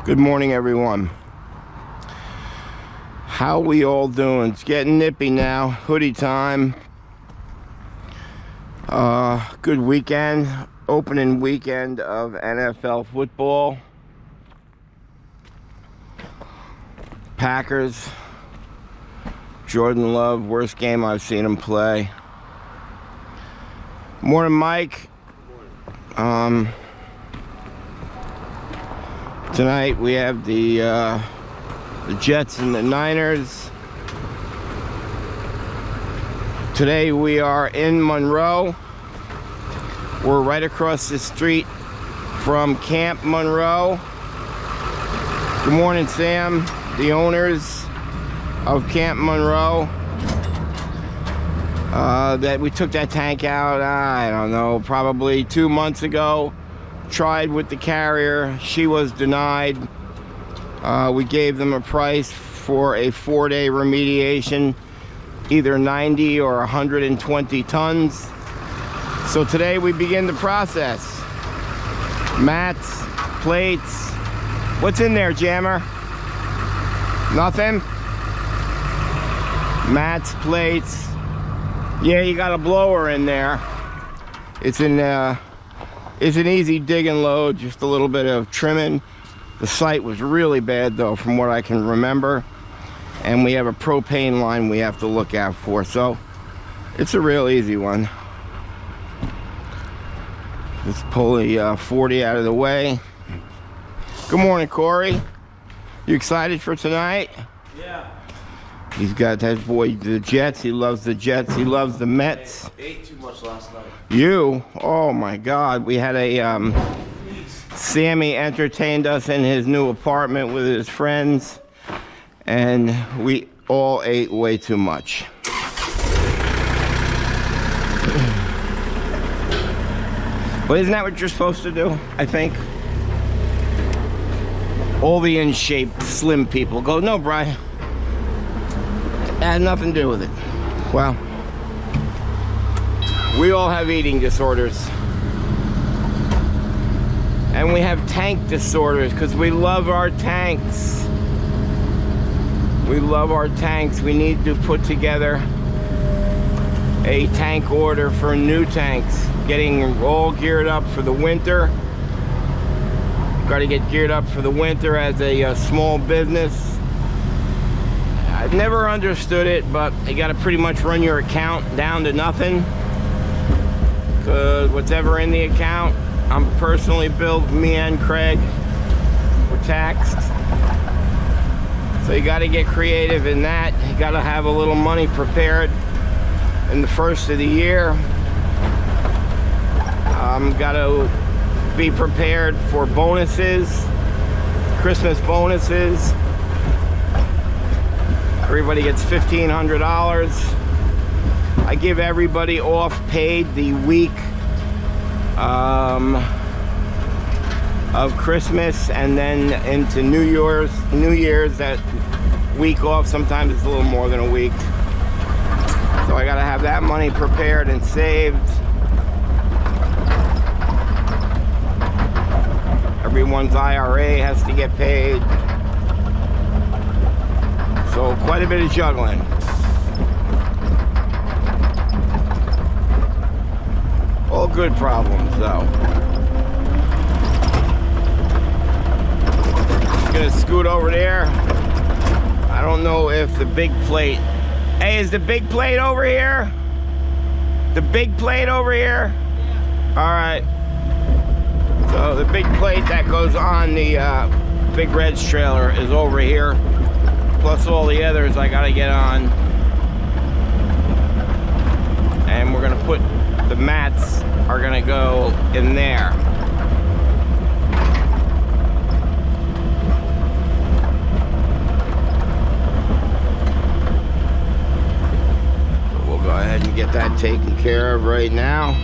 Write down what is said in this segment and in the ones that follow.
Good morning, everyone. How we all doing? It's getting nippy now. Hoodie time. Good weekend. Opening weekend of NFL football. Packers. Jordan Love, worst game I've seen him play. Morning, Mike. Tonight we have the Jets and the Niners. Today we are in Monroe. We're right across the street from Camp Monroe. Good morning, Sam, the owners of Camp Monroe. That we took that tank out, I don't know, probably 2 months ago. Tried with the carrier, she was denied. We gave them a price for a 4-day remediation, either 90 or 120 tons. So today we begin the process. Mats, plates. What's in there, Jammer? Nothing? Mats, plates. Yeah, you got a blower in there. It's an easy dig and load, just a little bit of trimming. The site was really bad though, from what I can remember. And we have a propane line we have to look out for, so it's a real easy one. Let's pull the 40 out of the way. Good morning, Corey. You excited for tonight? Yeah. He's got that boy, the Jets. He loves the Jets. He loves the Mets. Ate too much last night. You? Oh my God. We had a, Sammy entertained us in his new apartment with his friends, and we all ate way too much. But isn't that what you're supposed to do, I think? All the in-shape, slim people go, no, Brian. It had nothing to do with it. Well, we all have eating disorders. And we have tank disorders because we love our tanks. We love our tanks. We need to put together a tank order for new tanks. Getting all geared up for the winter. Got to get geared up for the winter as a small business. I've never understood it, but you got to pretty much run your account down to nothing. Because whatever in the account, I'm personally billed, me and Craig, we're taxed. So you got to get creative in that. You got to have a little money prepared in the first of the year. Got to be prepared for bonuses, Christmas bonuses. Everybody gets $1,500. I give everybody off paid the week of Christmas, and then into New Year's, that week off. Sometimes it's a little more than a week. So I gotta have that money prepared and saved. Everyone's IRA has to get paid. So quite a bit of juggling. All good problems though. Just gonna scoot over there. I don't know if the big plate. Hey, is the big plate over here? The big plate over here? Yeah. All right. So the big plate that goes on the Big Red's trailer is over here. Plus all the others I gotta get on. And we're gonna put, the mats are gonna go in there. So we'll go ahead and get that taken care of right now.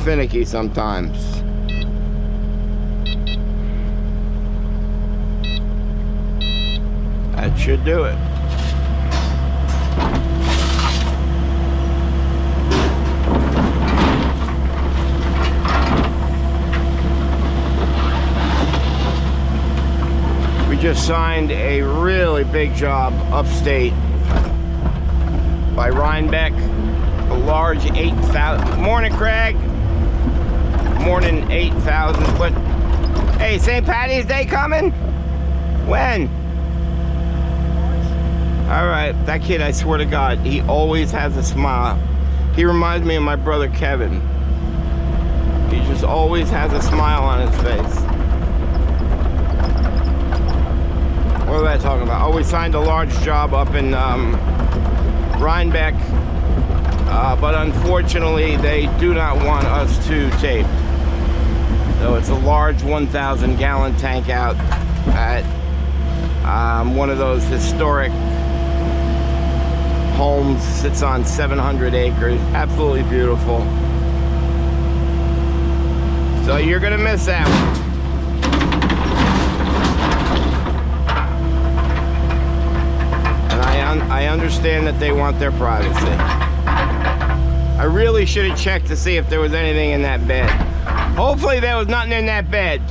finicky sometimes. That should do it. We just signed a really big job upstate by Rhinebeck, a large 8,000. Morning, Craig. Morning, 8,000 foot. Hey, St. Patty's Day coming? When? All right, that kid, I swear to God, he always has a smile. He reminds me of my brother Kevin. He just always has a smile on his face. What was I talking about? Oh, we signed a large job up in Rhinebeck, but unfortunately they do not want us to tape. So it's a large 1,000 gallon tank out at one of those historic homes. Sits on 700 acres, absolutely beautiful. So you're gonna miss that one. I understand that they want their privacy. I really should have checked to see if there was anything in that bed. Hopefully there was nothing in that bed.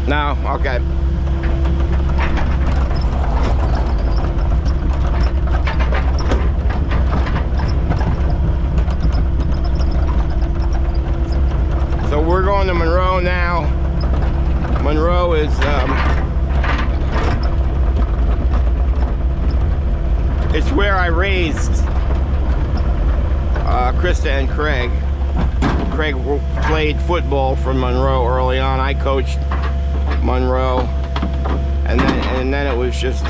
No, okay. So we're going to Monroe now. Monroe is it's where I raised Krista and Craig. Craig played football for Monroe early on. I coached Monroe, and then it was just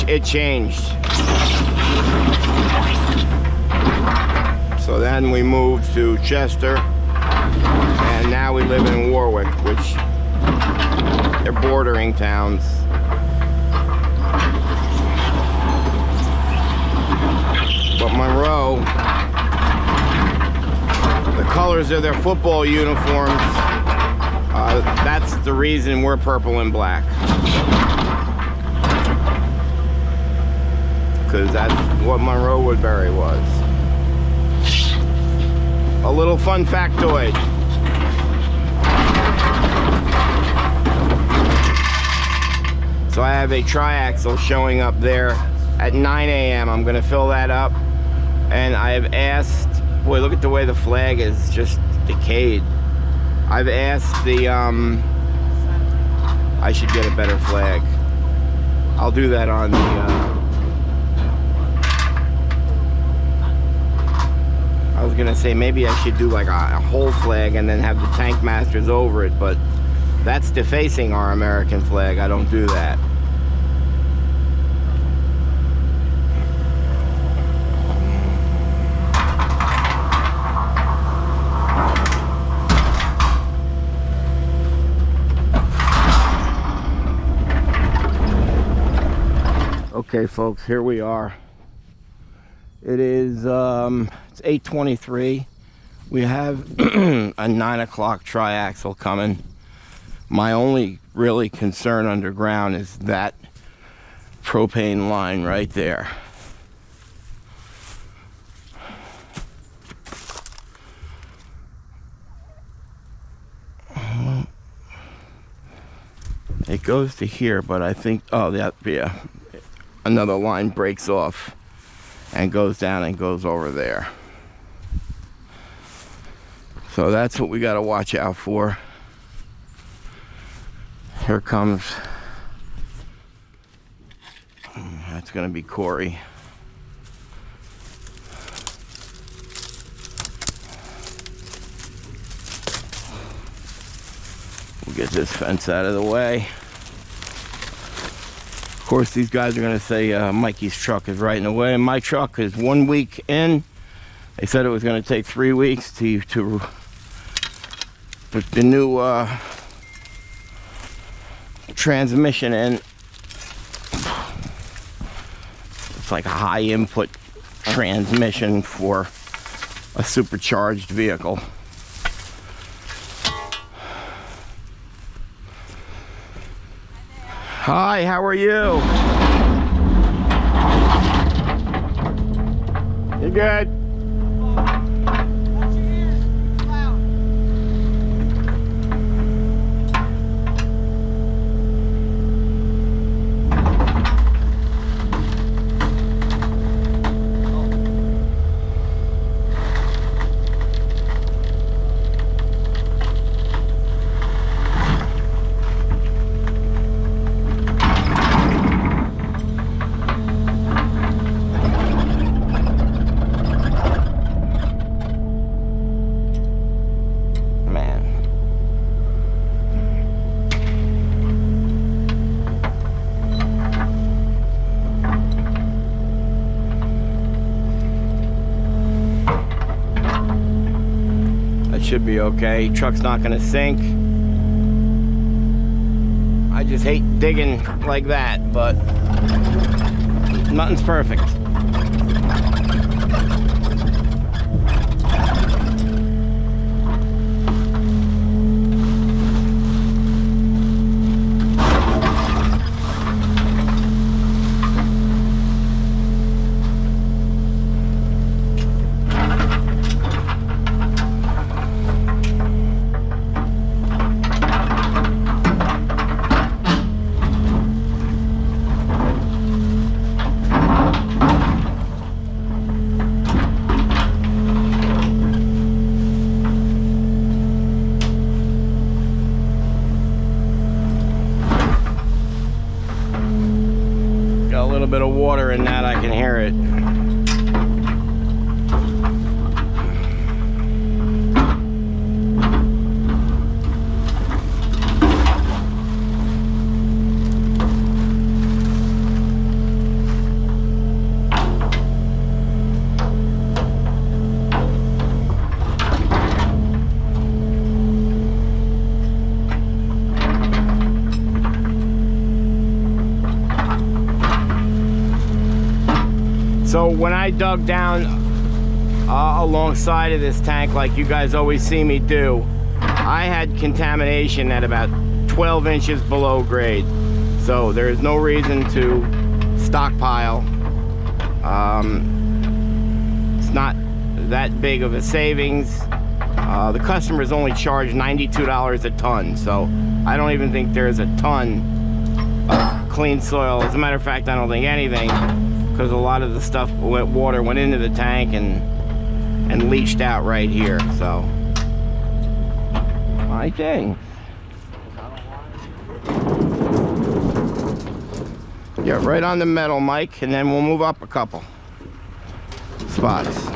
it changed. So then we moved to Chester, and now we live in Warwick, which they're bordering towns. But Monroe, the colors of their football uniforms, that's the reason we're purple and black. Because that's what Monroe Woodbury was. A little fun factoid. So I have a triaxle showing up there at 9 a.m. I'm going to fill that up. And I have asked, boy, look at the way the flag is just decayed. I've asked the, I should get a better flag. I'll do that on the, I was gonna say maybe I should do like a whole flag and then have the tank masters over it, but that's defacing our American flag. I don't do that. Okay, folks, here we are. It is it's 8:23. We have a 9 o'clock triaxle coming. My only really concern underground is that propane line right there. It goes to here, but I think, oh, that, yeah, another line breaks off and goes down and goes over there. So that's what we got to watch out for. Here comes, that's going to be Corey. We'll get this fence out of the way. Of course, these guys are going to say Mikey's truck is right in the way, and my truck is 1 week in. They said it was going to take 3 weeks to put the new transmission in. looks like a high input transmission for a supercharged vehicle. Hi, how are you? You good? Should be okay. Truck's not gonna sink. I just hate digging like that, but nothing's perfect. Bit of water in that, I can hear it. So when I dug down alongside of this tank, like you guys always see me do, I had contamination at about 12 inches below grade. So there is no reason to stockpile. It's not that big of a savings. The customers only charge $92 a ton, so I don't even think there's a ton of clean soil. As a matter of fact, I don't think anything, because a lot of the stuff water went into the tank and leached out right here. So my thing. Yeah, right on the metal, Mike, and then we'll move up a couple spots.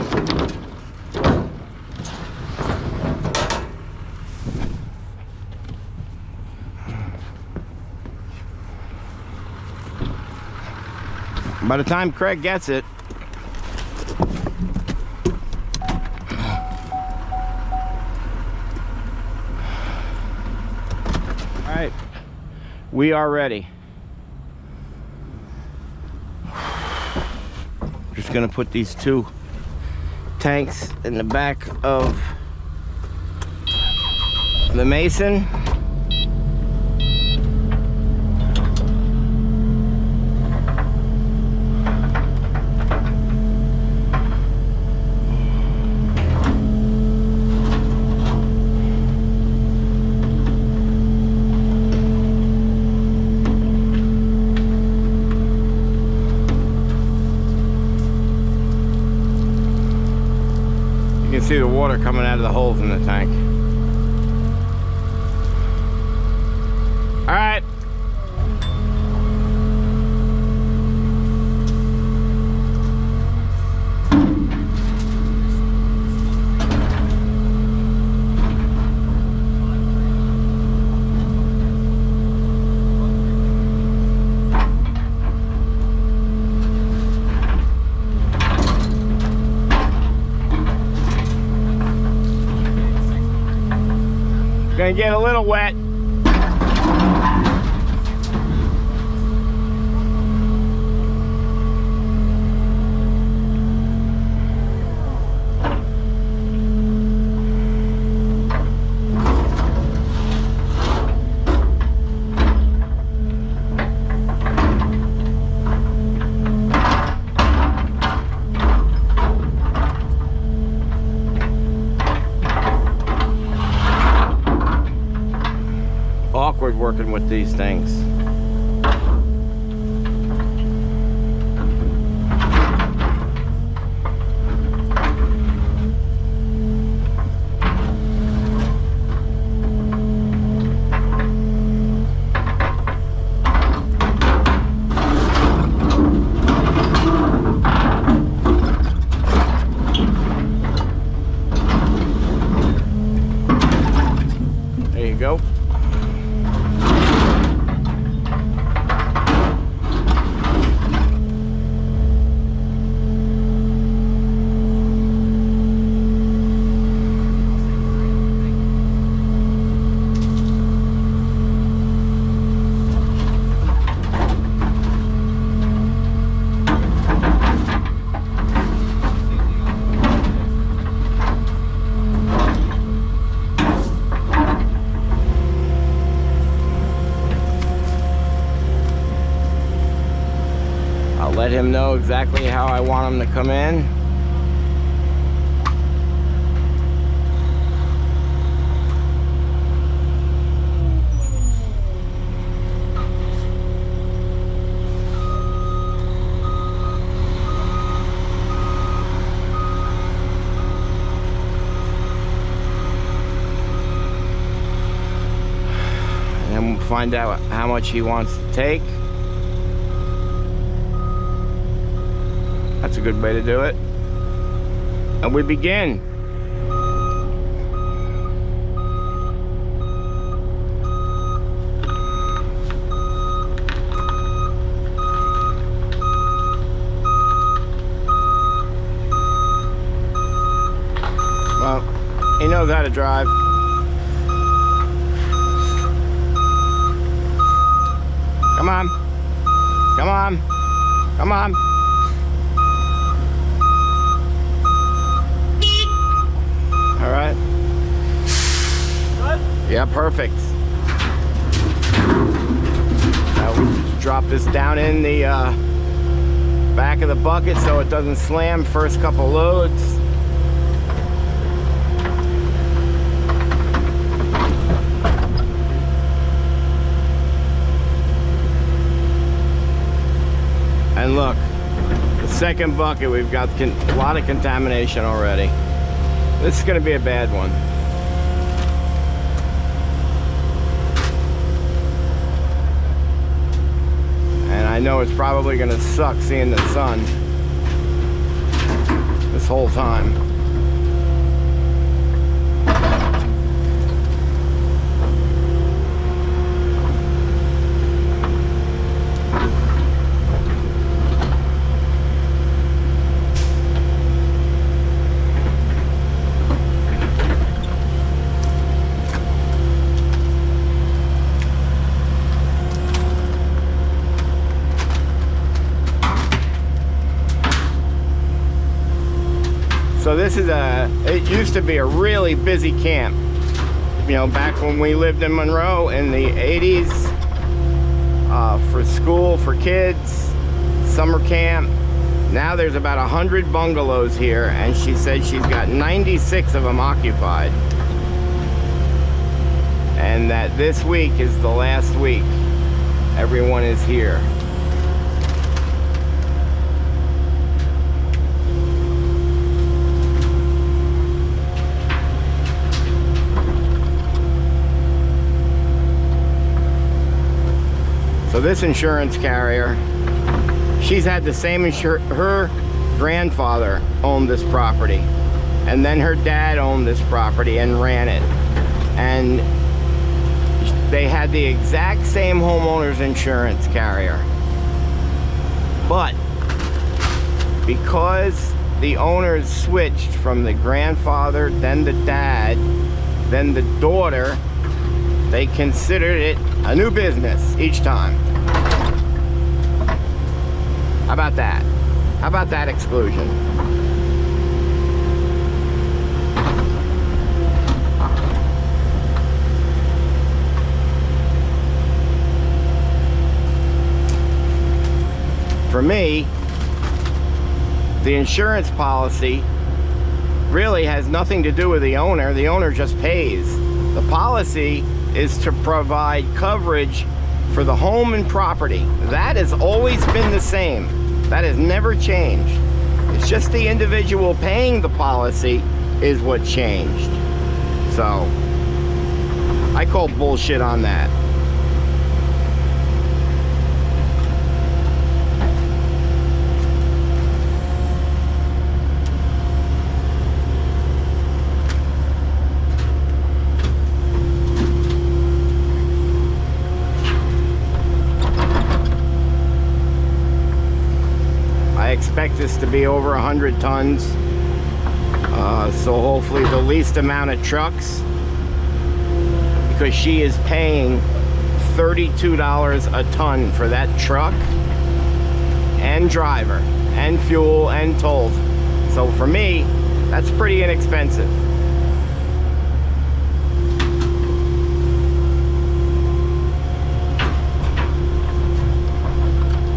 By the time Craig gets it, all right, we are ready. Just gonna put these two tanks in the back of the Mason. You can see the water coming out of the holes in the tank. All right. Gonna get a little wet. awkward working with these things. Go. Let him know exactly how I want him to come in. And then we'll find out how much he wants to take. That's a good way to do it. And we begin. Well, he knows how to drive. Come on. Come on. Come on. All right. Good? Yeah, perfect. Now we just drop this down in the back of the bucket so it doesn't slam first couple loads. And look, the second bucket, we've got a lot of contamination already. This is going to be a bad one. And I know it's probably going to suck seeing the sun this whole time. So this is it used to be a really busy camp. You know, back when we lived in Monroe in the 80s, for school, for kids, summer camp. Now there's about 100 bungalows here, and she said she's got 96 of them occupied. And that this week is the last week everyone is here. So this insurance carrier, she's had the same her grandfather owned this property, and then her dad owned this property and ran it, and they had the exact same homeowner's insurance carrier. But because the owners switched from the grandfather, then the dad, then the daughter, they considered it a new business each time. How about that? How about that exclusion? For me, the insurance policy really has nothing to do with the owner. The owner just pays. The policy is to provide coverage for the home and property. That has always been the same. That has never changed. It's just the individual paying the policy is what changed. So I call bullshit on that. I expect this to be over 100 tons, so hopefully the least amount of trucks, because she is paying $32 a ton for that truck and driver and fuel and tolls. So for me, that's pretty inexpensive.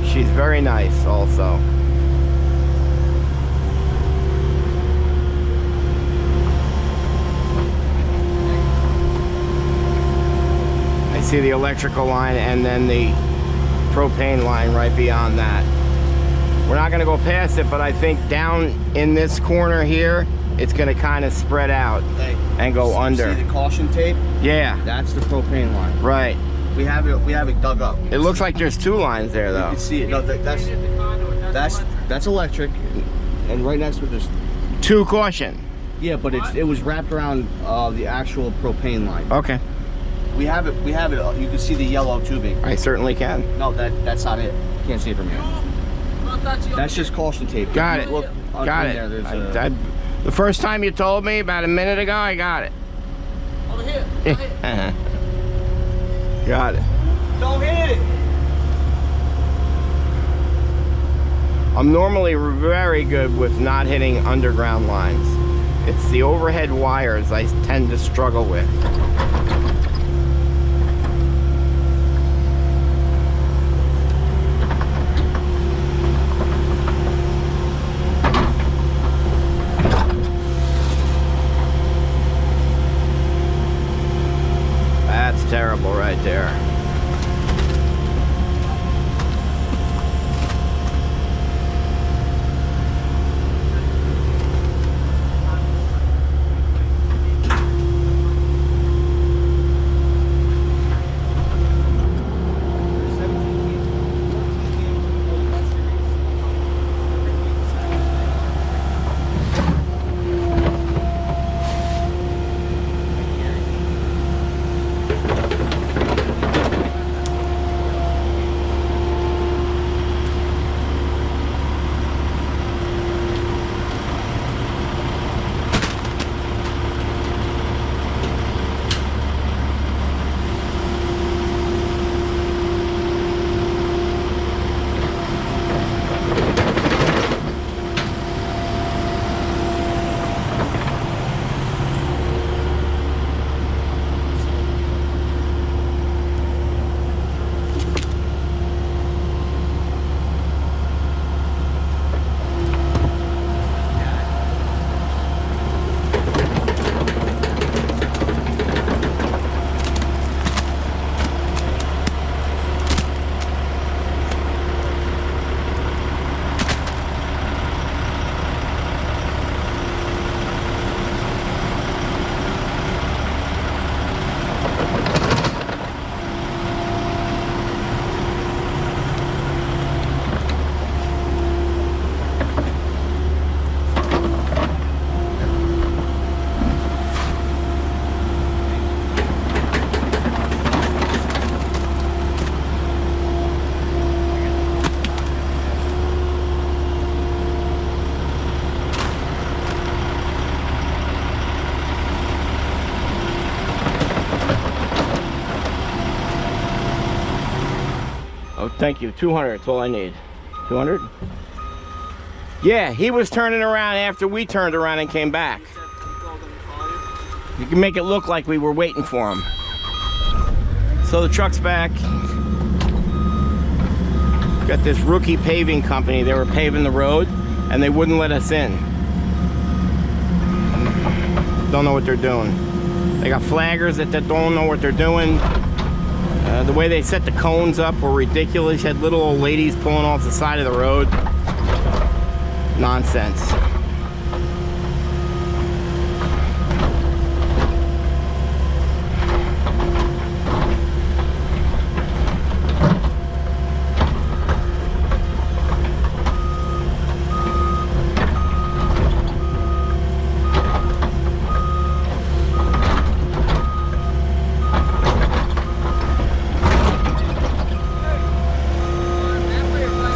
She's very nice also. See the electrical line and then the propane line right beyond that. We're not going to go past it, but I think down in this corner here, it's going to kind of spread out and go under. See the caution tape? Yeah. That's the propane line. Right. We have it dug up. It looks like there's two lines there, though. You can see it. No, that's electric, and right next to it there's two caution. Yeah, but it was wrapped around the actual propane line. Okay. We have it. You can see the yellow tubing. I certainly can. No, that's not it. You can't see it from here. That's just caution tape. Got it. Look Got it. There, the first time you told me about a minute ago, I got it. Over here. Got it. Don't hit it. I'm normally very good with not hitting underground lines. It's the overhead wires I tend to struggle with. That's terrible right there. Oh, thank you. 200, that's all I need. 200? Yeah, he was turning around after we turned around and came back. You can make it look like we were waiting for him. So the truck's back. Got this rookie paving company. They were paving the road and they wouldn't let us in. Don't know what they're doing. They got flaggers that don't know what they're doing. The way they set the cones up were ridiculous. You had little old ladies pulling off the side of the road. Nonsense.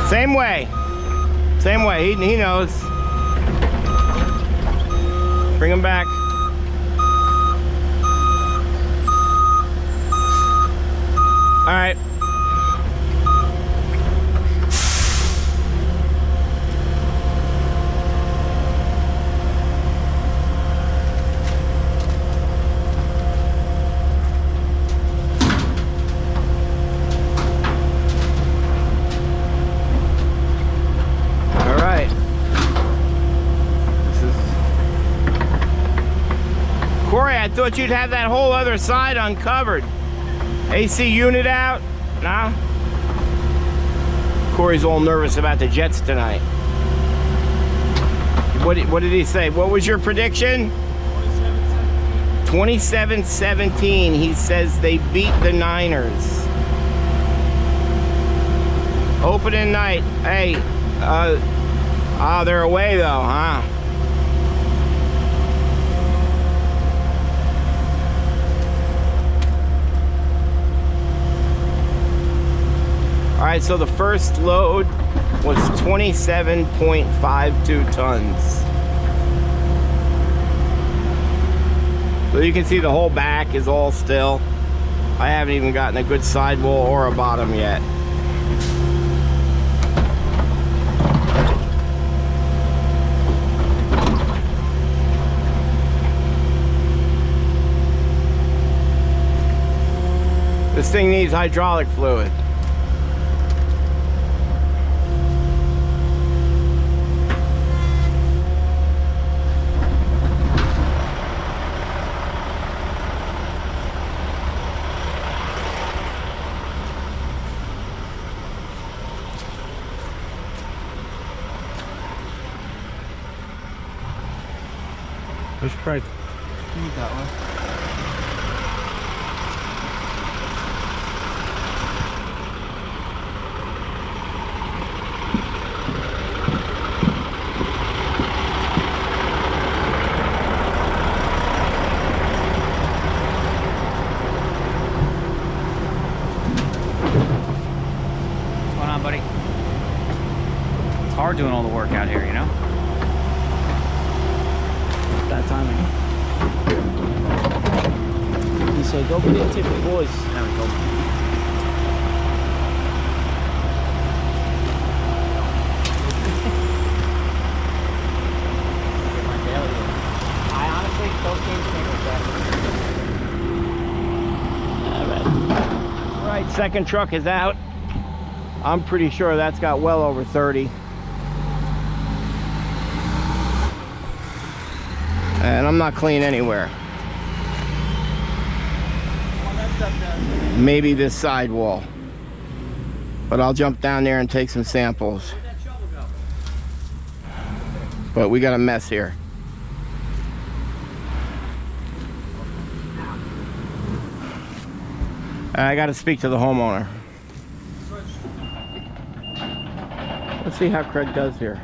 Same way. Same way. He knows. Bring him back. All right. I thought you'd have that whole other side uncovered. AC unit out? Nah? Corey's all nervous about the Jets tonight. What did he say? What was your prediction? 27-17. He says they beat the Niners. Opening night. Hey, they're away though, huh? All right, so the first load was 27.52 tons. So you can see the whole back is all still. I haven't even gotten a good sidewall or a bottom yet. This thing needs hydraulic fluid. Where's Craig? You need that one. What's going on, buddy? It's hard doing all the work out here, you know? That timing. He said, go videotape the boys. Now he told me. I honestly, those games can't go back. All right, second truck is out. I'm pretty sure that's got well over 30. And I'm not clean anywhere. Maybe this sidewall. But I'll jump down there and take some samples. But we got a mess here. I got to speak to the homeowner. Let's see how Craig does here.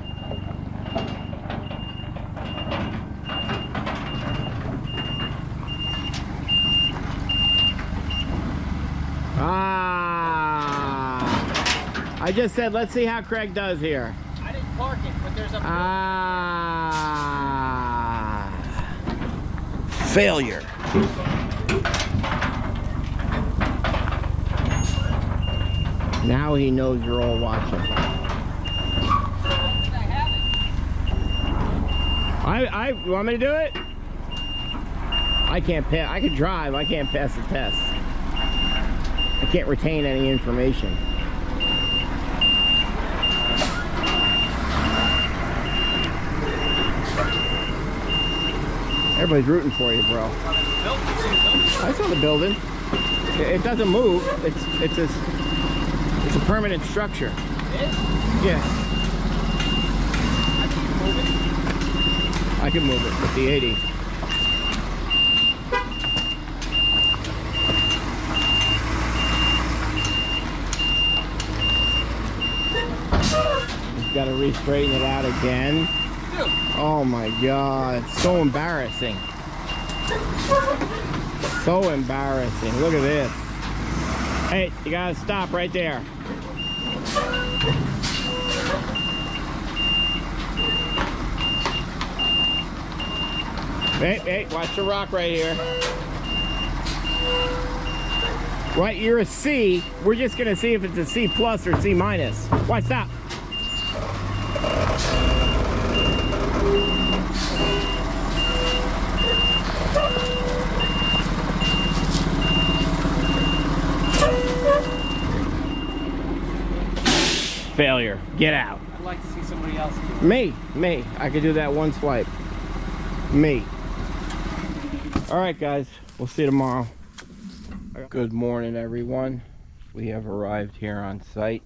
I just said, let's see how Craig does here. I didn't park it, but there's a... Failure. Now he knows you're all watching. You want me to do it? I can't pass. I could drive. I can't pass the test. I can't retain any information. Everybody's rooting for you, bro. I saw the building. It doesn't move. It's a permanent structure. It is? Yeah. I can move it. I can move it with the 80. He's got to re-straighten it out again. Dude. Oh my God, it's so embarrassing. So embarrassing. Look at this. Hey, you gotta stop right there. Hey, watch the rock right here. Right, you're a C. We're just gonna see if it's a C plus or C minus. Watch, stop. Failure. Get out. I'd like to see somebody else do it. Me. I could do that one swipe. Me. All right, guys. We'll see you tomorrow. Good morning, everyone. We have arrived here on site.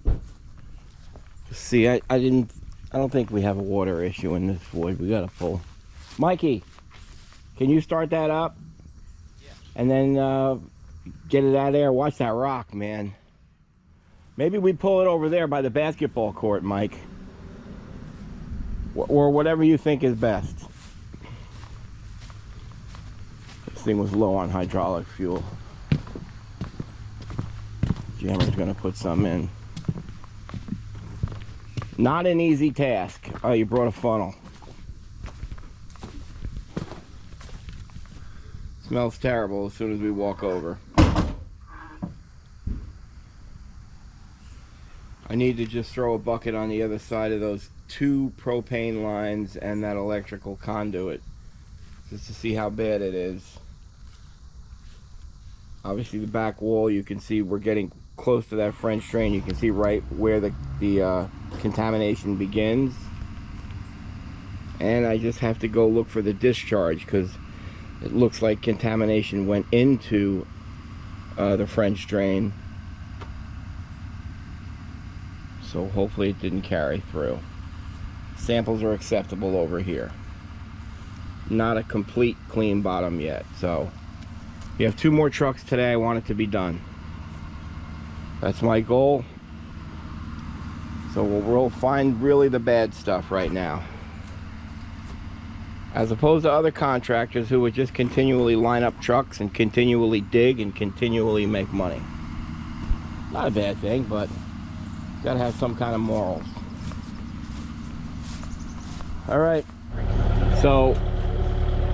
See, I don't think we have a water issue in this void. We got to pull. Mikey, can you start that up? Yeah. And then get it out of there. Watch that rock, man. Maybe we pull it over there by the basketball court, Mike. Or whatever you think is best. This thing was low on hydraulic fuel. Jammer's gonna put some in. Not an easy task. Oh, you brought a funnel. Smells terrible as soon as we walk over. I need to just throw a bucket on the other side of those 2 propane lines and that electrical conduit just to see how bad it is. Obviously the back wall, you can see we're getting close to that French drain. You can see right where the contamination begins. And I just have to go look for the discharge because it looks like contamination went into the French drain. So hopefully it didn't carry through. Samples are acceptable over here. Not a complete clean bottom yet. So we have 2 more trucks today. I want it to be done. That's my goal. So we'll find really the bad stuff right now. As opposed to other contractors who would just continually line up trucks and continually dig and continually make money. Not a bad thing, but gotta have some kind of morals. All right, so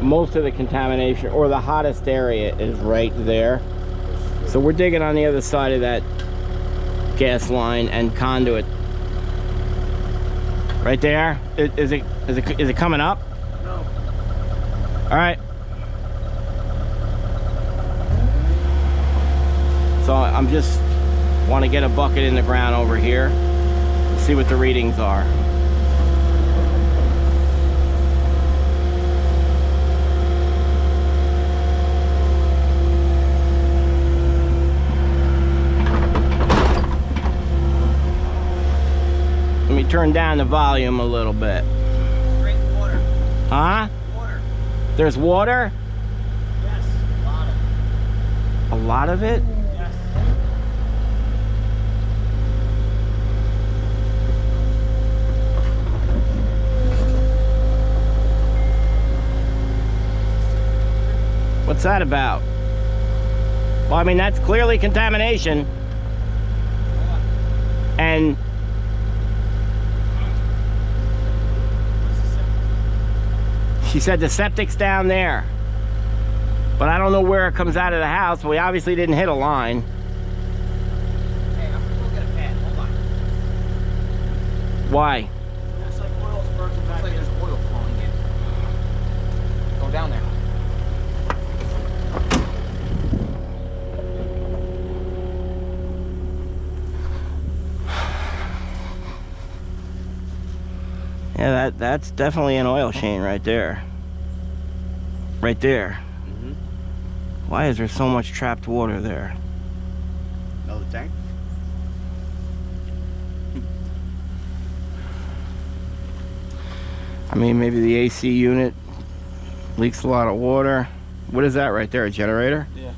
most of the contamination, or the hottest area, is right there. So we're digging on the other side of that gas line and conduit. Right there. Is it coming up? No. All right. So I'm just want to get a bucket in the ground over here, see what the readings are. Let me turn down the volume a little bit. Drink water. Huh? Water. There's water? Yes. A lot of it. A lot of it? Yes. What's that about? Well, I mean, that's clearly contamination. And she said the septic's down there. But I don't know where it comes out of the house. We obviously didn't hit a line. Hey, I'm gonna go get a pad. Hold on. Why? It's like oil's burning back. It's like there's oil flowing in. Go down there. Yeah, that's definitely an oil sheen right there. Right there. Why is there so much trapped water there? Another tank? I mean, maybe the AC unit leaks a lot of water. What is that right there, a generator? Yeah.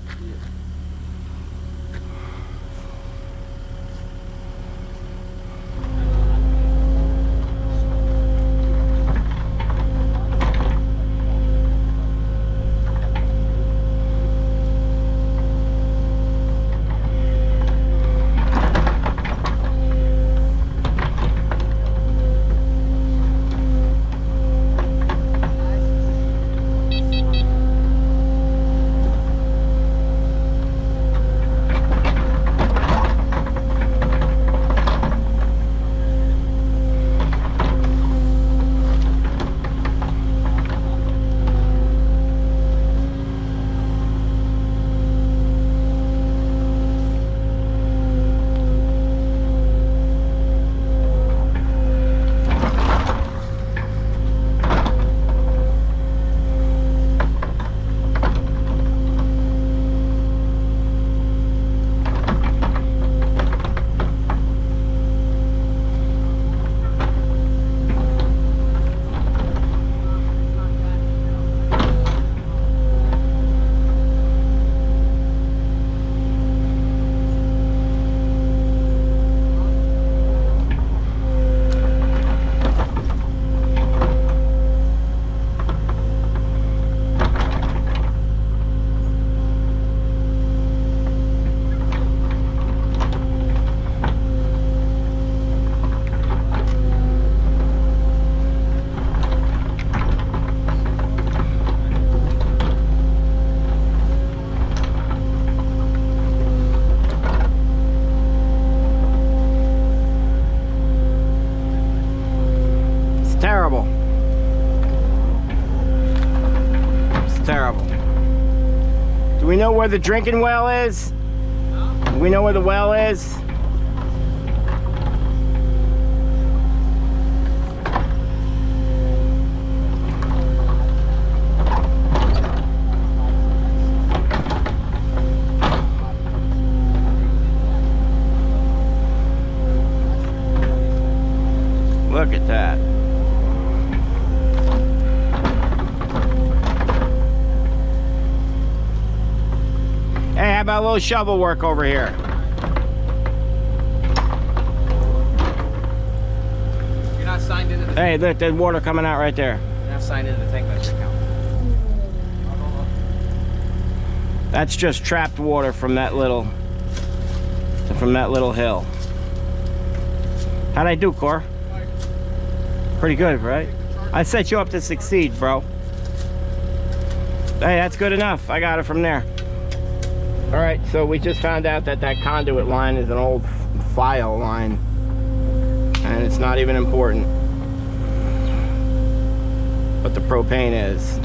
Terrible. It's terrible. Do we know where the drinking well is? Do we know where the well is? Look at that. Hey, how about a little shovel work over here? You're not signed into the Hey, look, there's water coming out right there. You're not signed into the tank measure account. That's just trapped water from that little hill. How'd I do, Cor? Pretty good, right? I set you up to succeed, bro. Hey, that's good enough. I got it from there. All right, so we just found out that that conduit line is an old file line, and it's not even important. But the propane is.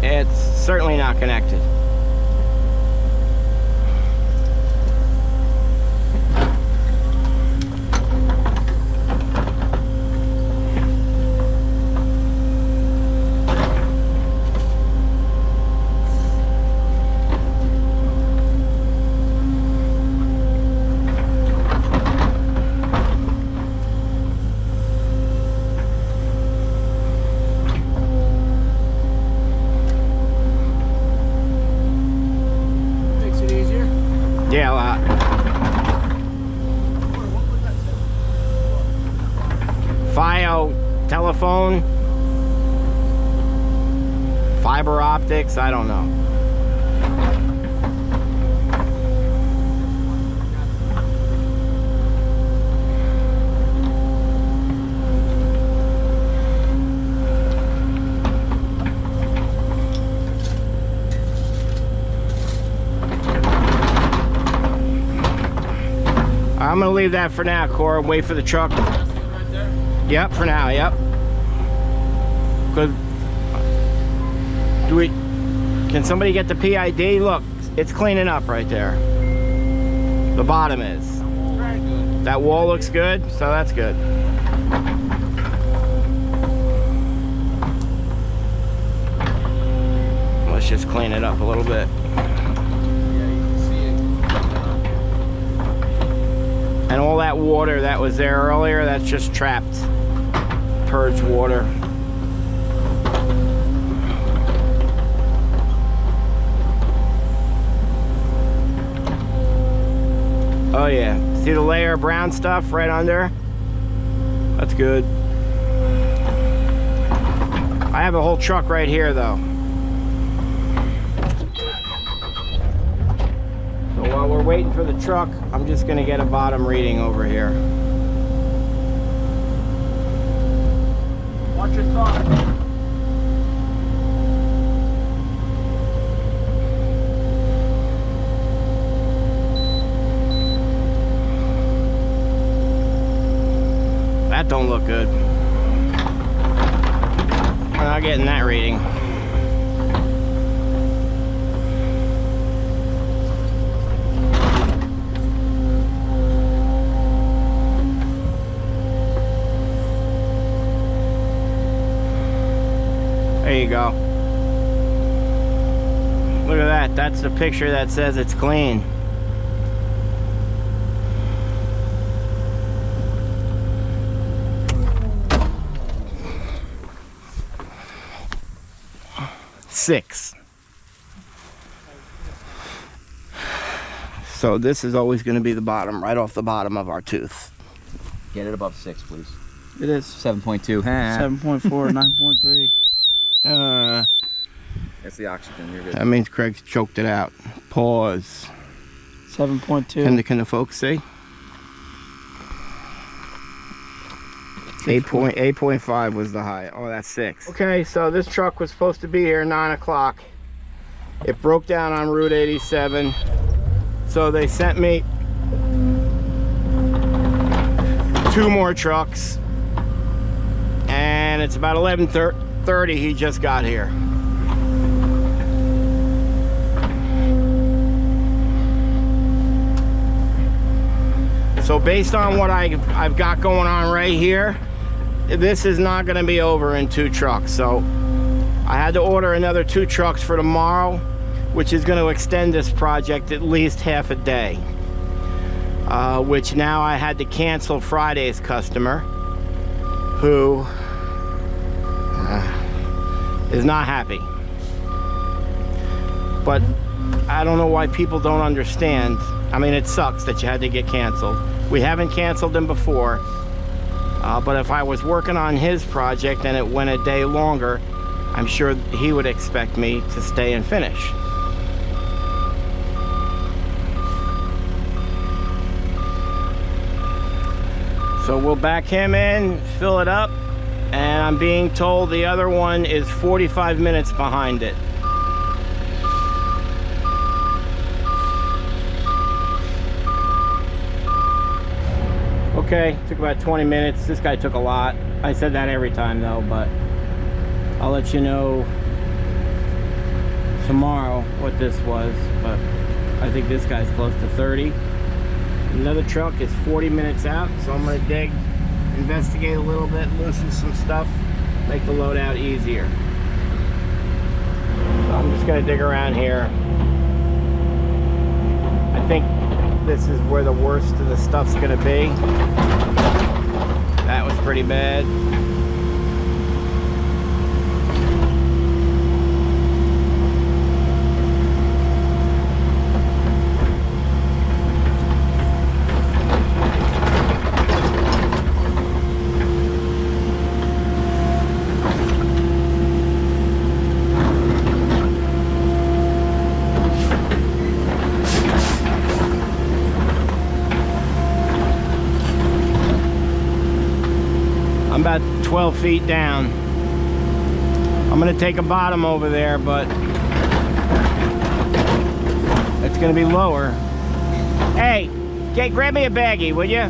It's certainly not connected. Yeah, a lot. Fio, telephone, fiber optics, I don't know. I'm gonna leave that for now, Cora. Wait for the truck. Right there? Yep, for now, yep. Good. Can somebody get the PID? Look, it's cleaning up right there. The bottom is. That wall looks good, so that's good. Let's just clean it up a little bit. And all that water that was there earlier, that's just trapped. Purge water. Oh yeah, see the layer of brown stuff right under? That's good. I have a whole truck right here though. So while we're waiting for the truck, I'm just gonna get a bottom reading over here. Watch your thumb. That don't look good. We're not getting that reading. There you go. Look at that. That's the picture that says it's clean. Six. So this is always going to be the bottom, right off the bottom of our tooth. Get it above 6, please. It is 7.2. 7.4, 9.3. That's the oxygen. You're good. That means Craig's choked it out. Pause. 7.2. Can the folks see? 8.5 was the high. Oh, that's 6. Okay, so this truck was supposed to be here 9 o'clock. It broke down on Route 87. So they sent me 2 more trucks. And it's about 11:30 he just got here. So based on what I've got going on right here, this is not going to be over in 2 trucks. So I had to order another 2 trucks for tomorrow, which is going to extend this project at least half a day. Which now I had to cancel Friday's customer, who is not happy. But I don't know why people don't understand. I mean, it sucks that you had to get canceled. We haven't canceled him before. But if I was working on his project and it went a day longer, I'm sure he would expect me to stay and finish. So we'll back him in, fill it up, and I'm being told the other one is 45 minutes behind it. Okay, took about 20 minutes. This guy took a lot. I said that every time though, but I'll let you know tomorrow what this was. But I think this guy's close to 30. Another truck is 40 minutes out, so I'm gonna dig, investigate a little bit, loosen some stuff, make the load out easier. So I'm just gonna dig around here. I think this is where the worst of the stuff's gonna be. That was pretty bad. I'm about 12 feet down. I'm gonna take a bottom over there, but it's gonna be lower. Hey, grab me a baggie, will you?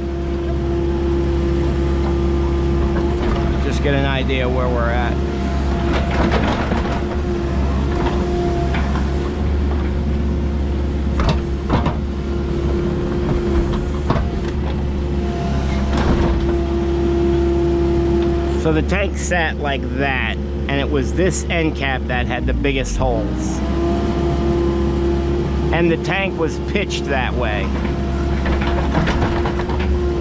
Just get an idea where we're at. So the tank sat like that, and it was this end cap that had the biggest holes. And the tank was pitched that way.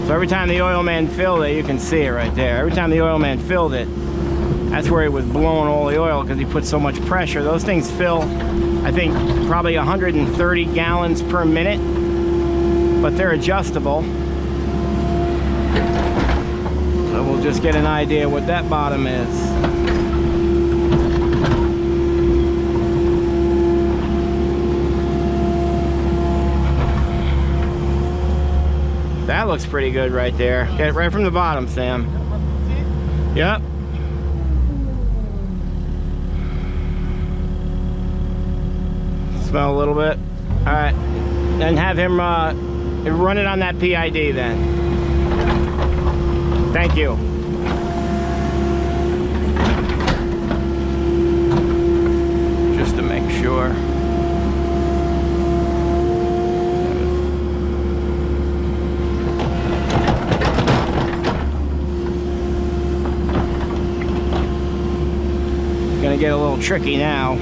So every time the oil man filled it, you can see it right there. Every time the oil man filled it, that's where he was blowing all the oil because he put so much pressure. Those things fill, I think, probably 130 gallons per minute, but they're adjustable. So we'll just get an idea what that bottom is. That looks pretty good right there. Get it right from the bottom, Sam. Yep. Smell a little bit. All right. Then have him run it on that PID then. Thank you. Just to make sure. Gonna get a little tricky now.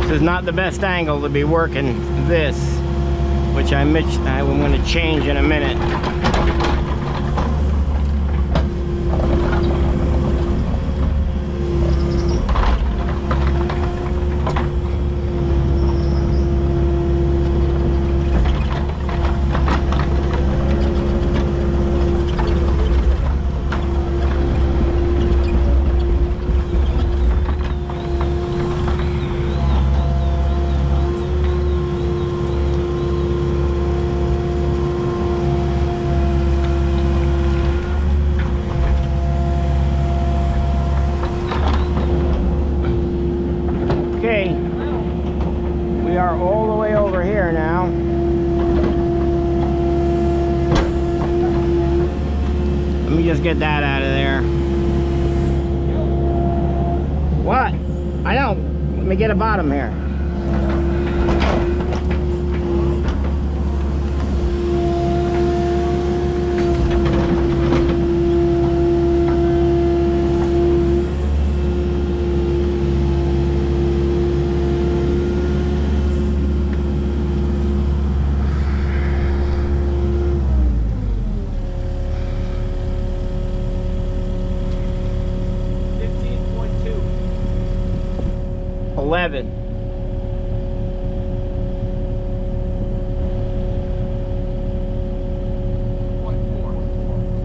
This is not the best angle to be working this, which I'm going to change in a minute. Okay, we are all the way over here now. Let me just get that out of there. What? I know. Let me get a bottom here. $11.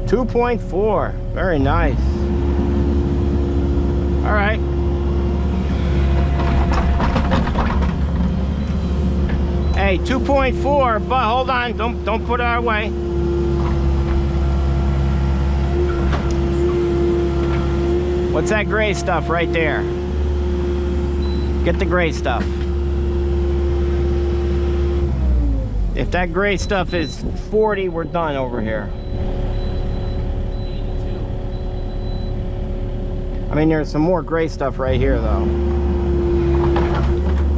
$2.4. Very nice. All right. Hey, 2.4, but hold on, don't put it our way. What's that gray stuff right there? Get the gray stuff. If that gray stuff is 40, we're done over here. I mean, there's some more gray stuff right here, though.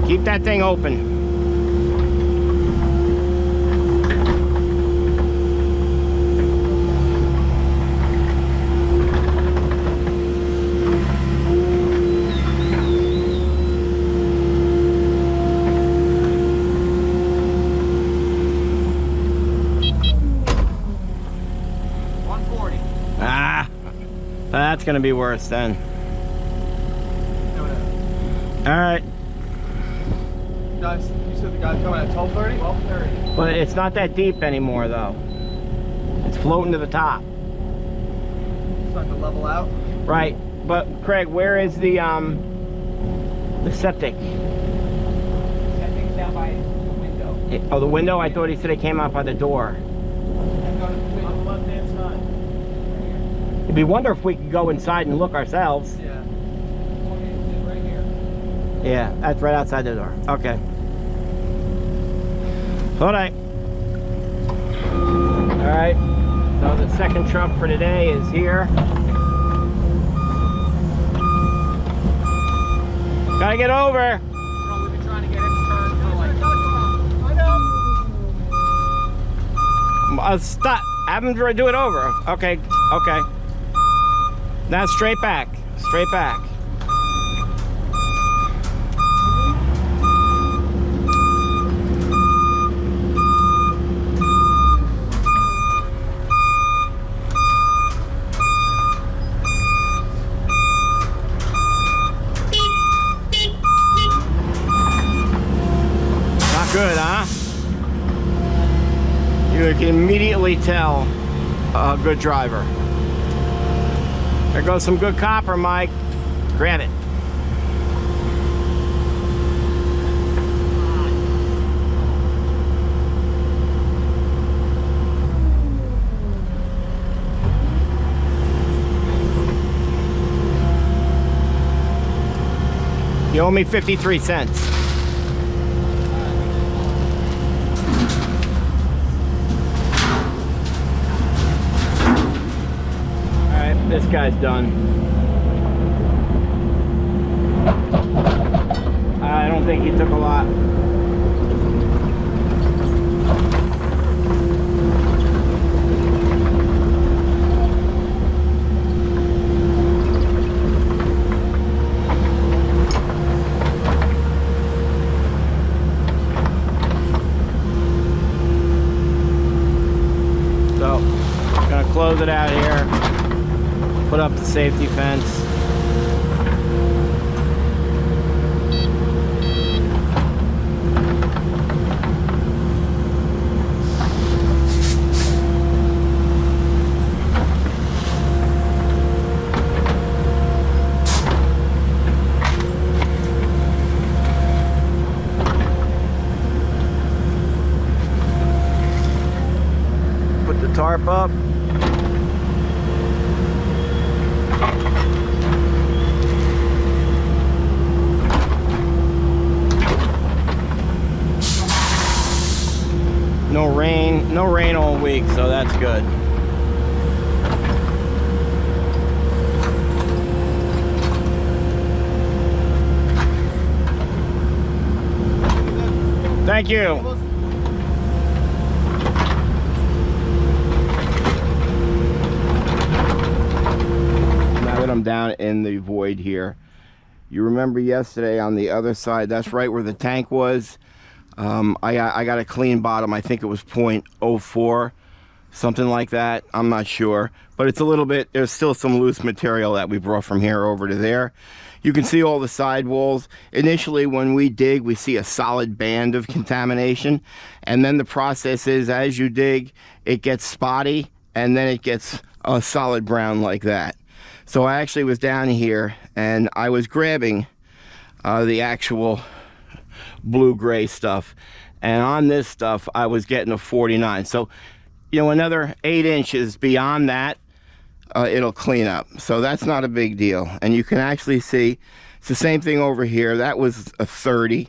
Keep that thing open. That's gonna be worse then. All right. Guys, you said the guy's coming at 12:30? 12:30. But it's not that deep anymore, though. It's floating to the top. It's not gonna level out. Right. But Craig, where is the septic? Septic's down by the window. Oh, the window? I thought he said it came out by the door. On the left-hand side. It'd be wonder if we could go inside and look ourselves. Yeah. Right here. Yeah, that's right outside the door. Okay. All right. All right. So the second truck for today is here. Gotta get over. Bro, we've been trying to get him to turn for like... I know. Stop. Have him do it over. Okay. Okay. Now straight back. Straight back. Good, huh? You can immediately tell a good driver. There goes some good copper, Mike. Grab it. You owe me 53 cents. This guy's done. I don't think he took a lot. So, gonna close it out here. Put up the safety fence. Put the tarp up. No rain all week, so that's good. Thank you. Now that I'm down in the void here, you remember yesterday on the other side, that's right where the tank was. I got a clean bottom. I think it was 0.04, something like that. I'm not sure, but it's a little bit, there's still some loose material that we brought from here over to there. You can see all the side walls. Initially, when we dig, we see a solid band of contamination, and then the process is, as you dig, it gets spotty, and then it gets a solid brown like that. So I actually was down here, and I was grabbing the actual blue-gray stuff, and on this stuff I was getting a 49. So, you know, another 8 inches beyond that, it'll clean up. So that's not a big deal. And you can actually see it's the same thing over here. That was a 30.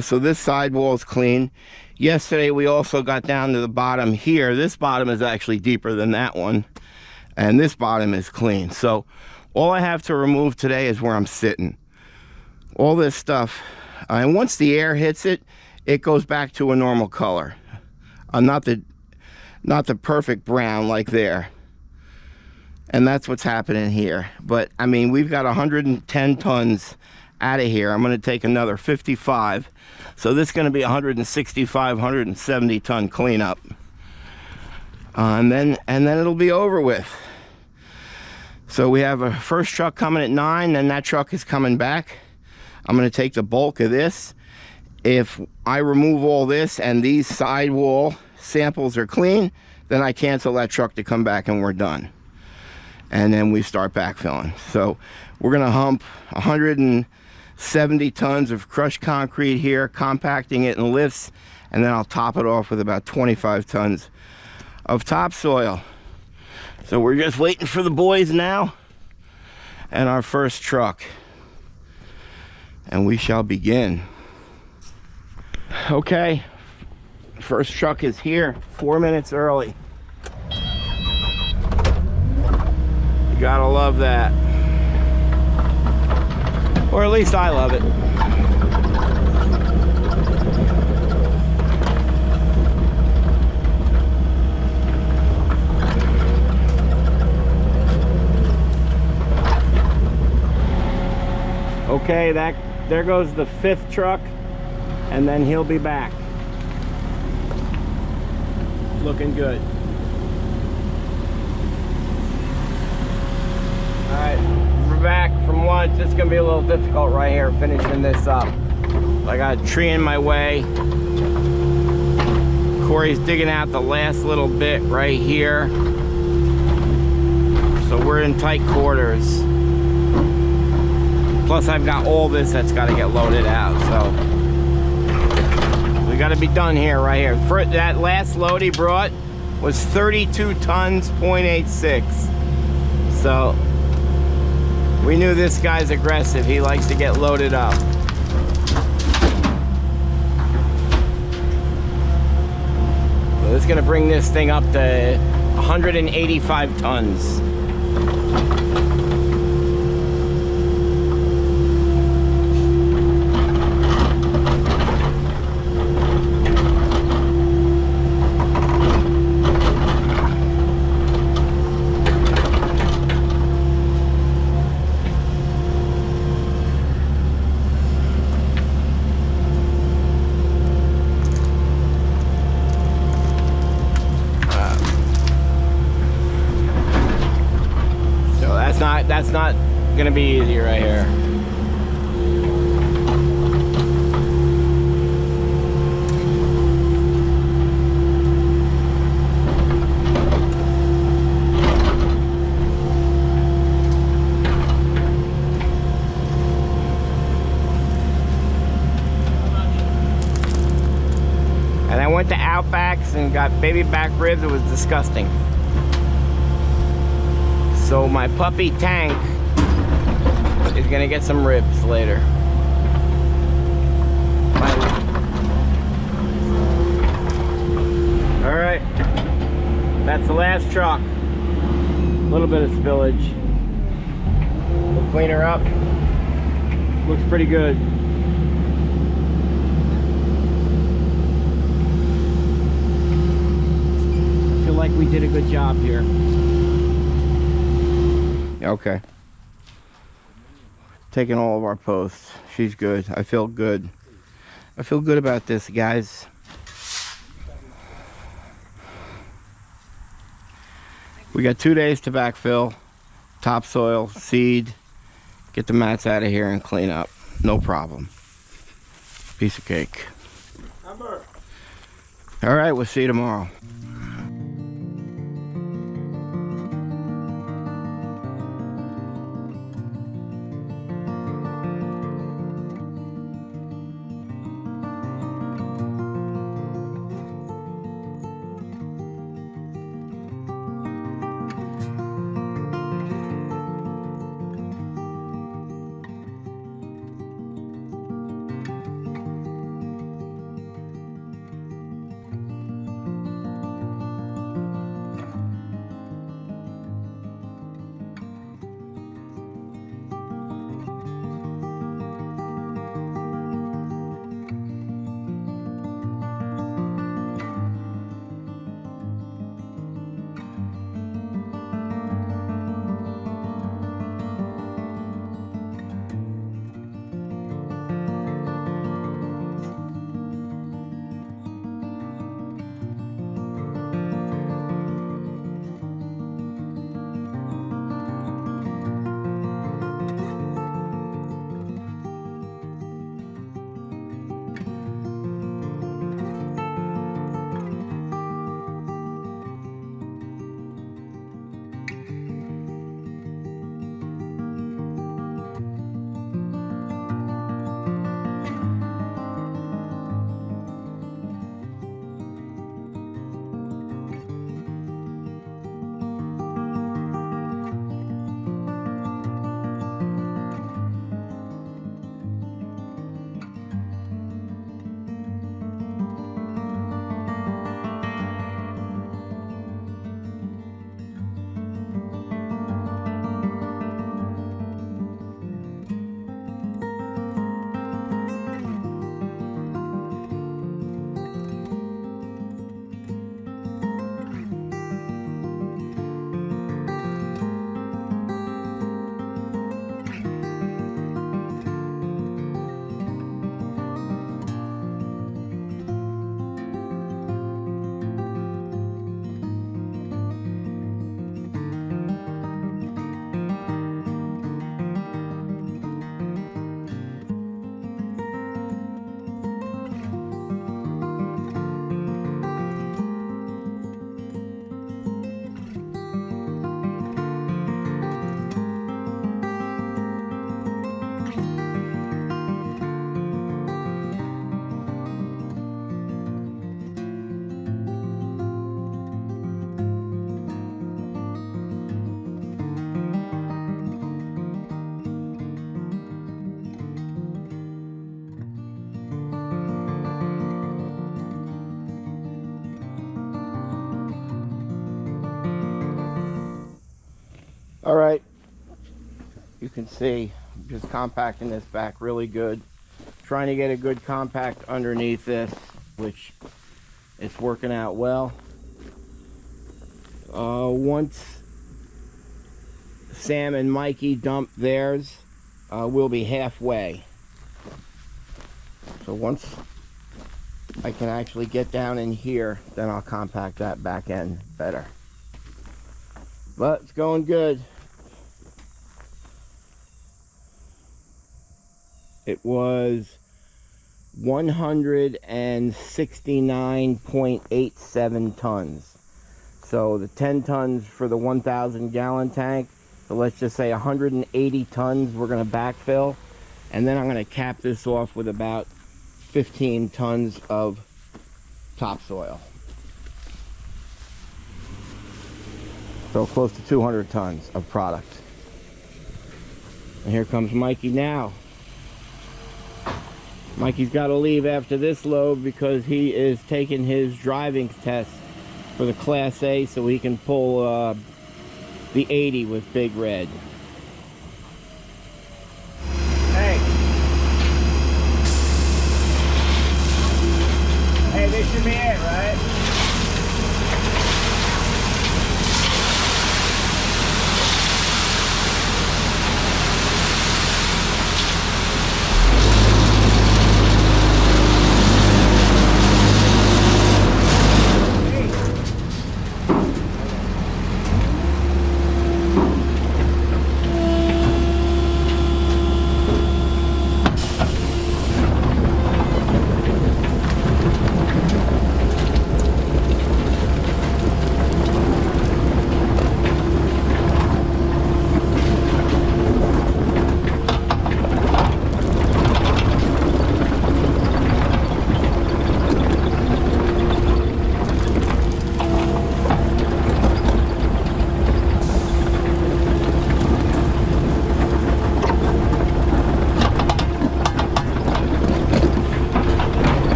So this sidewall is clean. Yesterday we also got down to the bottom here. This bottom is actually deeper than that one, and this bottom is clean. So all I have to remove today is where I'm sitting. All this stuff, and once the air hits it, it goes back to a normal color. Not the perfect brown like there. And that's what's happening here. But I mean, we've got 110 tons out of here. I'm going to take another 55. So this is going to be 165, 170 ton cleanup. And then it'll be over with. So we have a first truck coming at 9, and that truck is coming back. I'm going to take the bulk of this. If I remove all this and these sidewall samples are clean, then I cancel that truck to come back and we're done. And then we start backfilling. So we're going to hump 170 tons of crushed concrete here, compacting it in lifts, and then I'll top it off with about 25 tons of topsoil. So we're just waiting for the boys now and our first truck. And we shall begin. Okay, first truck is here, 4 minutes early. You gotta love that. Or at least I love it. Okay, there goes the 5th truck, and then he'll be back. Looking good. All right, we're back from lunch. It's gonna be a little difficult right here finishing this up. I got a tree in my way. Corey's digging out the last little bit right here. So we're in tight quarters. Plus I've got all this that's got to get loaded out, so we got to be done here right here. For that last load he brought was 32 tons, 0.86. So we knew this guy's aggressive. He likes to get loaded up. So this is going to bring this thing up to 185 tons. That's not gonna be easy right here. And I went to Outbacks and got baby back ribs. It was disgusting. So my puppy Tank is gonna get some ribs later. All right, that's the last truck. A little bit of spillage. We'll clean her up. Looks pretty good. I feel like we did a good job here. Okay. Taking all of our posts. She's good. I feel good. I feel good about this, guys. We got 2 days to backfill, topsoil, seed, get the mats out of here and clean up. No problem. Piece of cake. All right, we'll see you tomorrow. All right, you can see I'm just compacting this back really good, trying to get a good compact underneath this, which it's working out well. Once Sam and Mikey dump theirs, we'll be halfway. So once I can actually get down in here, then I'll compact that back end better. But it's going good. It was 169.87 tons. So the 10 tons for the 1,000 gallon tank. So let's just say 180 tons we're going to backfill. And then I'm going to cap this off with about 15 tons of topsoil. So close to 200 tons of product. And here comes Mikey now. Mikey's got to leave after this load because he is taking his driving test for the Class A so he can pull the 80 with Big Red. Hey. Hey, this should be it, right?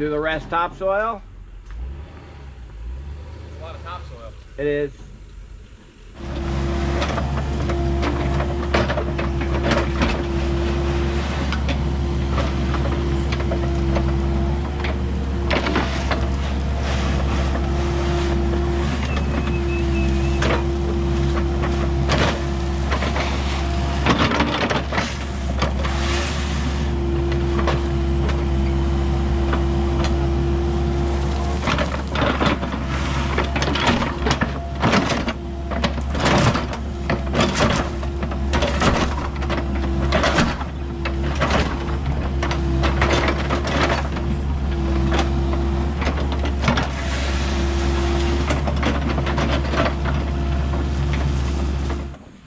do the rest topsoil? It's a lot of topsoil. It is.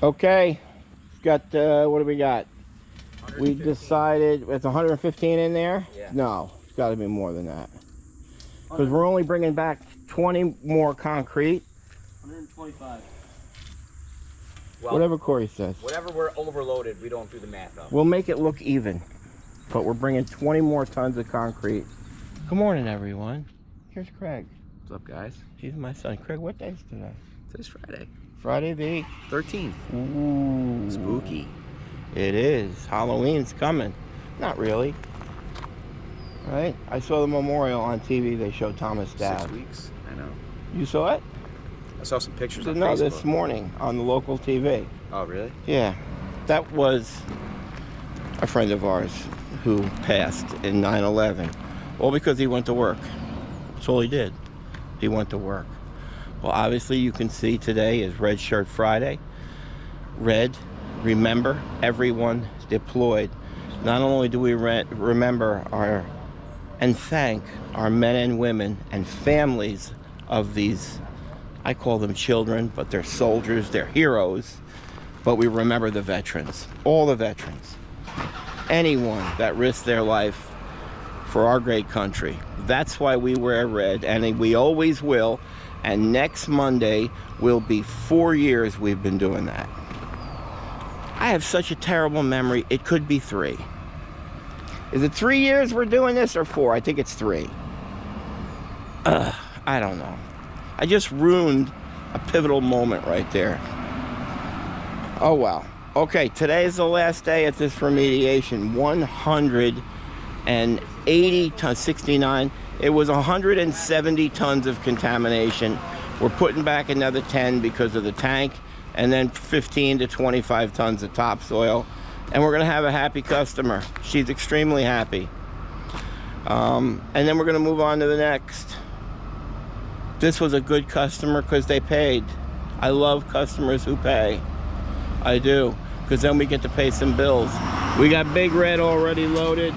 Okay, got what do we got? We decided it's 115 in there. Yeah. No, it's got to be more than that because we're only bringing back 20 more concrete. 125. Well, Whatever Corey says. whatever we're overloaded, we don't do the math up. We'll make it look even, but we're bringing 20 more tons of concrete. Good morning, everyone. Here's Craig. What's up, guys? He's my son. Craig, what day is today? Today's Friday. Friday the 13th. Ooh. Spooky. It is. Halloween's coming. Not really. Right? I saw the memorial on TV. They showed Thomas Dab. 6 weeks. I know. You saw it? I saw some pictures on No, Facebook. this morning on the local TV. Oh, really? Yeah. That was a friend of ours who passed in 9/11. All because he went to work. That's all he did. He went to work. Well, obviously you can see today is Red Shirt Friday. Red, remember everyone deployed. Not only do we remember and thank our men and women and families of these, I call them children, but they're soldiers, they're heroes, but we remember the veterans, all the veterans. Anyone that risked their life for our great country. That's why we wear red, and we always will. And next Monday will be 4 years we've been doing that. I have such a terrible memory, it could be 3. Is it 3 years we're doing this or 4? I think it's 3. I don't know. I just ruined a pivotal moment right there. Oh well. Okay, today is the last day at this remediation. 180 tons, 69. It was 170 tons of contamination. We're putting back another 10 because of the tank, and then 15 to 25 tons of topsoil. And we're gonna have a happy customer. She's extremely happy. And then we're gonna move on to the next. This was a good customer because they paid. I love customers who pay. I do, because then we get to pay some bills. We got Big Red already loaded.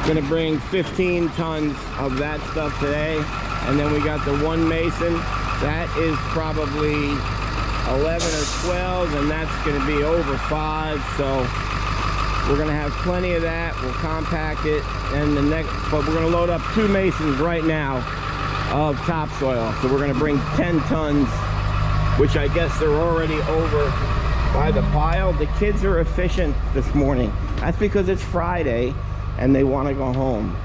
Gonna bring 15 tons of that stuff today. And then we got the one mason. That is probably 11 or 12, and that's gonna be over 5. So we're gonna have plenty of that. We'll compact it, and but we're gonna load up 2 masons right now of topsoil. So we're gonna bring 10 tons, which I guess they're already over by the pile. The kids are efficient this morning. That's because it's Friday and they want to go home.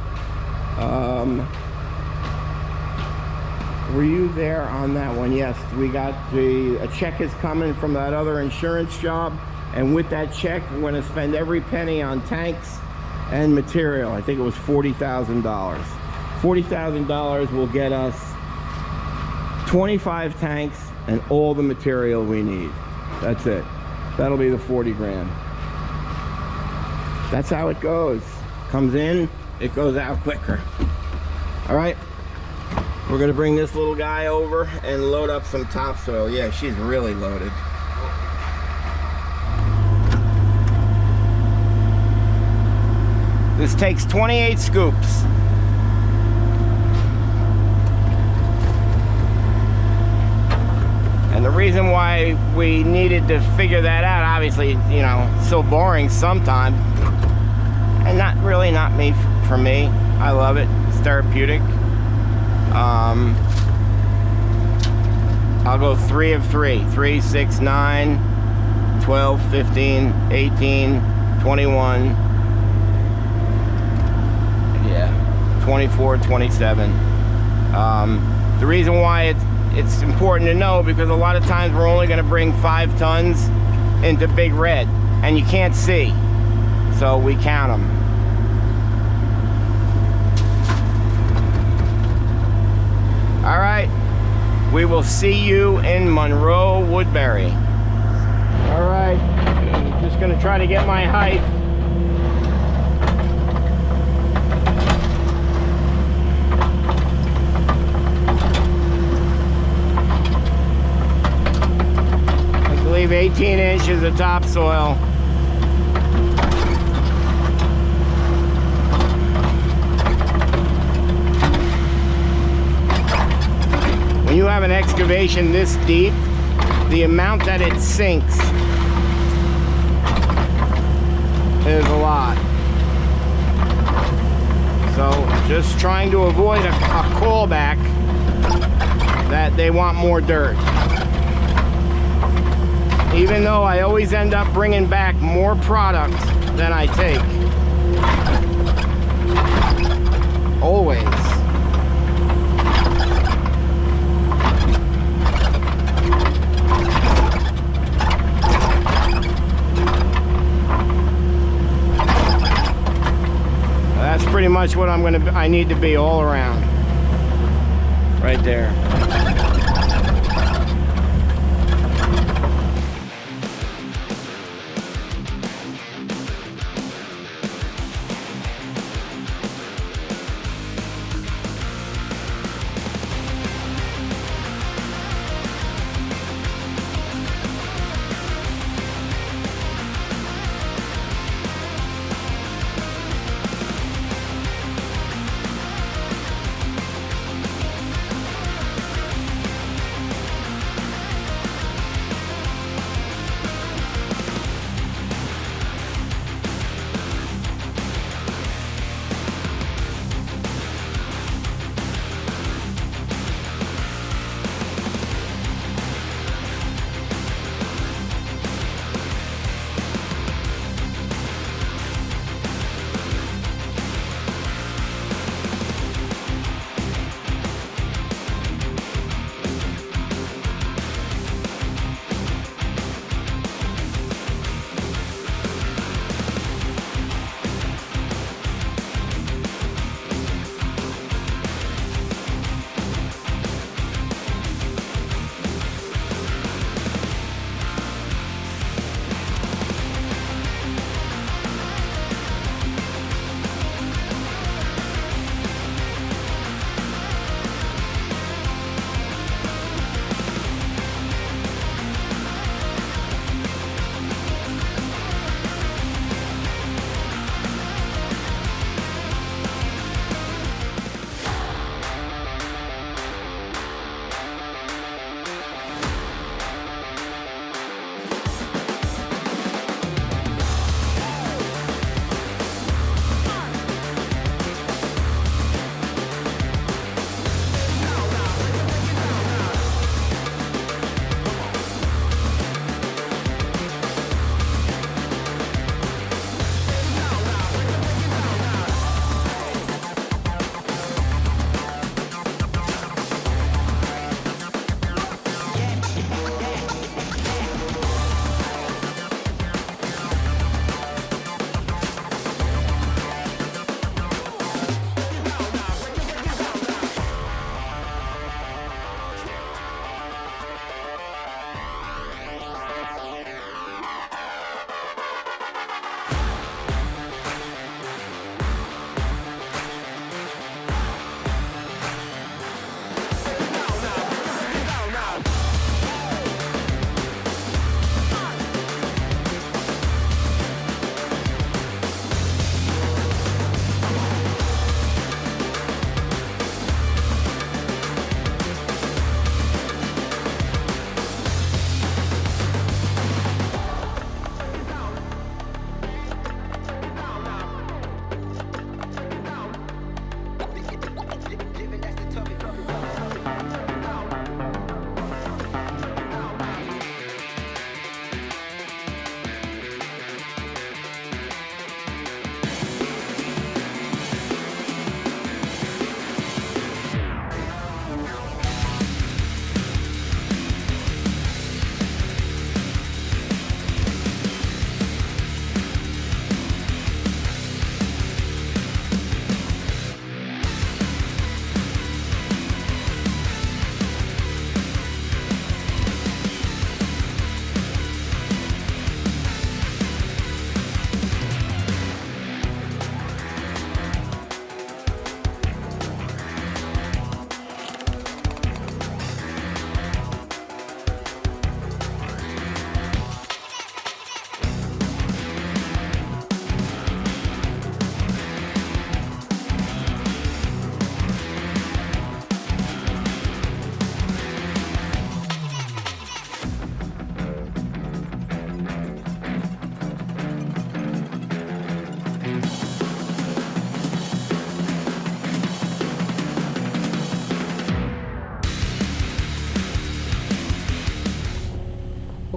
Were you there on that one? Yes, we got a check is coming from that other insurance job, and with that check we're going to spend every penny on tanks and material. I think it was $40,000. $40,000 will get us 25 tanks and all the material we need. That's it. That'll be the 40 grand. That's how it goes. Comes in, it goes out quicker. All right, we're gonna bring this little guy over and load up some topsoil. Yeah, she's really loaded. This takes 28 scoops. And the reason why we needed to figure that out, obviously, you know, so boring sometimes. And not me, for me. I love it. It's therapeutic. I'll go 3 of 3. 3, 6, 9, 12, 15, 18, 21. Yeah. 24, 27. The reason why it's important to know, because a lot of times we're only going to bring 5 tons into Big Red, and you can't see, so we count them. All right, we will see you in Monroe Woodbury. All right, I'm just going to try to get my height. I believe 18 inches of topsoil. When you have an excavation this deep, the amount that it sinks is a lot. So just trying to avoid a callback that they want more dirt. Even though I always end up bringing back more product than I take. Always. That's pretty much what I need to be all around. Right there.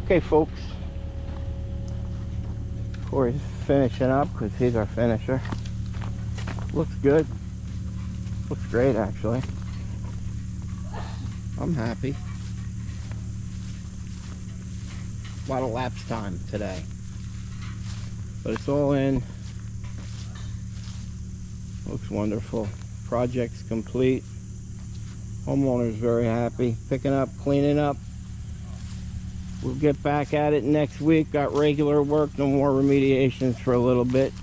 Okay, folks. Corey's finishing up because he's our finisher. Looks good. Looks great, actually. I'm happy. A lot of lapse time today. But it's all in. Looks wonderful. Project's complete. Homeowner's very happy. Picking up, cleaning up. We'll get back at it next week. Got regular work, no more remediations for a little bit.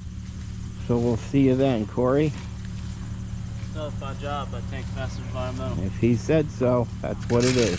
So we'll see you then, Corey. Another fine job by Tank Master Environmental. If he said so, that's what it is.